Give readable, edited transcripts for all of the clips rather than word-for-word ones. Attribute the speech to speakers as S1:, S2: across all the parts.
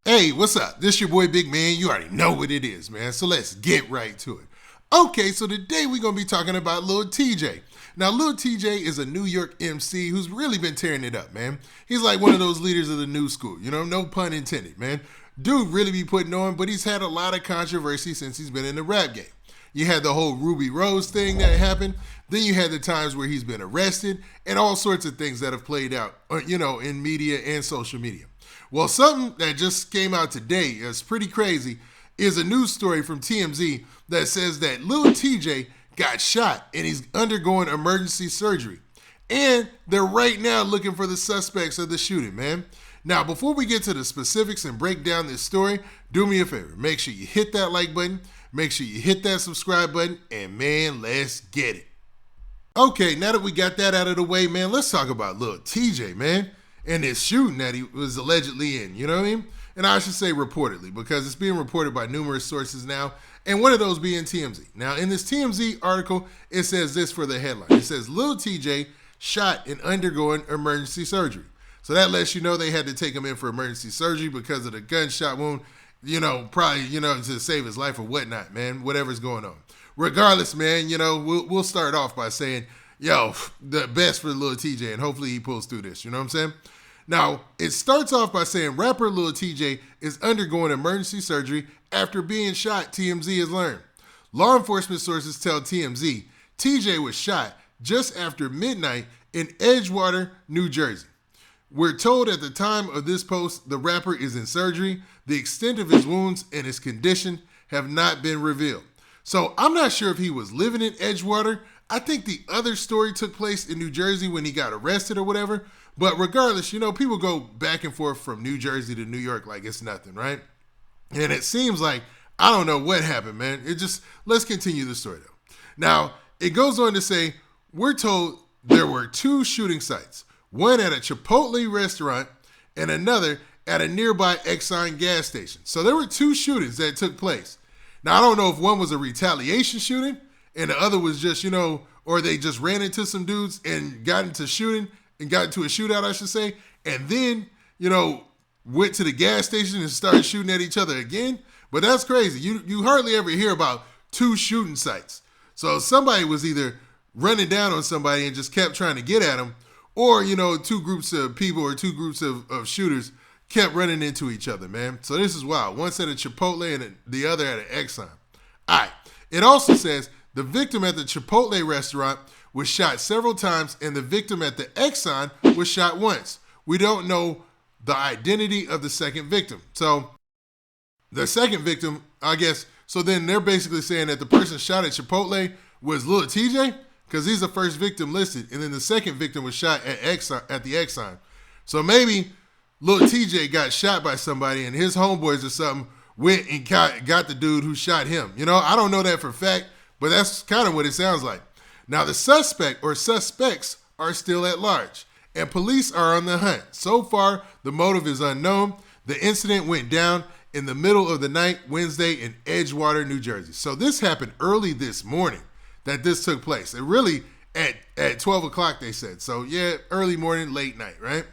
S1: Hey, what's up? This your boy Big Man. You already know what it is, man. So let's get right to it. Okay, so today we're going to be talking about Lil Tjay. Now, Lil Tjay is a New York MC who's really been tearing it up, man. He's like one of those leaders of the new school, no pun intended, man. Dude really be putting on, but he's had a lot of controversy since he's been in the rap game. You had the whole Ruby Rose thing that happened. Then you had the times where he's been arrested and all sorts of things that have played out, in media and social media. Well, something that just came out today is pretty crazy is a news story from TMZ that says that Lil Tjay got shot and he's undergoing emergency surgery. And they're right now looking for the suspects of the shooting, man. Now, before we get to the specifics and break down this story, do me a favor. Make sure you hit that like button. Make sure you hit that subscribe button. And, man, let's get it. Okay, now that we got that out of the way, man, let's talk about Lil Tjay, man, and this shooting that he was allegedly in, you know what I mean? And I should say reportedly, because it's being reported by numerous sources now, and one of those being TMZ. Now, in this TMZ article, it says this for the headline. It says, Lil Tjay shot and undergoing emergency surgery. So that lets you know they had to take him in for emergency surgery because of the gunshot wound, probably, to save his life or whatnot, man, whatever's going on. Regardless, man, we'll start off by saying, the best for Lil Tjay, and hopefully he pulls through this, you know what I'm saying? Now, it starts off by saying rapper Lil Tjay is undergoing emergency surgery after being shot, TMZ has learned. Law enforcement sources tell TMZ Tjay was shot just after midnight in Edgewater, New Jersey. We're told at the time of this post, the rapper is in surgery. The extent of his wounds and his condition have not been revealed. So I'm not sure if he was living in Edgewater. I think the other story took place in New Jersey when he got arrested or whatever. But regardless, people go back and forth from New Jersey to New York like it's nothing, right? And it seems like, I don't know what happened, man. Let's continue the story though. Now, it goes on to say, we're told there were two shooting sites, one at a Chipotle restaurant and another at a nearby Exxon gas station. So there were two shootings that took place. Now, I don't know if one was a retaliation shooting and the other was just, or they just ran into some dudes and got into a shootout, I should say, and then, went to the gas station and started shooting at each other again. But that's crazy. You hardly ever hear about two shooting sites. So somebody was either running down on somebody and just kept trying to get at them, or, two groups of people or two groups of shooters kept running into each other, man. So this is wild. One's at a Chipotle and the other at an Exxon. All right. It also says the victim at the Chipotle restaurant was shot several times and the victim at the Exxon was shot once. We don't know the identity of the second victim. So the second victim, I guess, so then they're basically saying that the person shot at Chipotle was Lil Tjay because he's the first victim listed. And then the second victim was shot at the Exxon. So maybe Lil Tjay got shot by somebody and his homeboys or something went and got the dude who shot him. I don't know that for a fact, but that's kind of what it sounds like. Now, the suspect or suspects are still at large, and police are on the hunt. So far, the motive is unknown. The incident went down in the middle of the night, Wednesday, in Edgewater, New Jersey. So this happened early this morning that this took place. It really at 12 o'clock, they said. So, yeah, early morning, late night, right?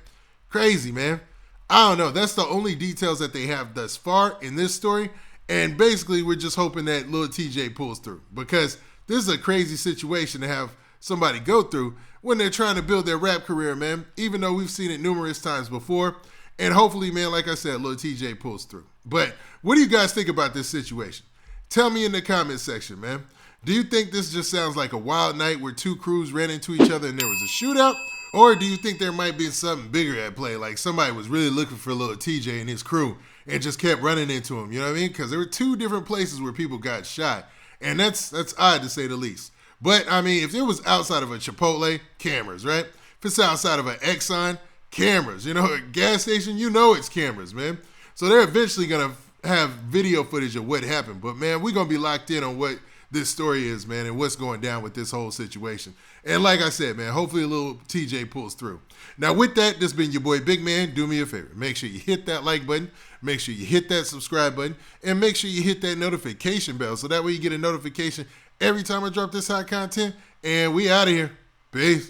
S1: Crazy, man. I don't know. That's the only details that they have thus far in this story. And basically, we're just hoping that Lil Tjay pulls through because this is a crazy situation to have somebody go through when they're trying to build their rap career, man, even though we've seen it numerous times before. And hopefully, man, like I said, Lil Tjay pulls through. But what do you guys think about this situation? Tell me in the comment section, man. Do you think this just sounds like a wild night where two crews ran into each other and there was a shootout? Or do you think there might be something bigger at play, like somebody was really looking for Lil Tjay and his crew and just kept running into him, you know what I mean? Because there were two different places where people got shot. And that's odd to say the least. But, I mean, if it was outside of a Chipotle, cameras, right? If it's outside of an Exxon, cameras. A gas station, it's cameras, man. So they're eventually going to have video footage of what happened. But, man, we're going to be locked in on what this story is, man, and what's going down with this whole situation. And like I said, man, hopefully Lil Tjay pulls through. Now, with that, this has been your boy Big Man. Do me a favor. Make sure you hit that like button. Make sure you hit that subscribe button. And make sure you hit that notification bell so that way you get a notification every time I drop this hot content. And we out of here. Peace.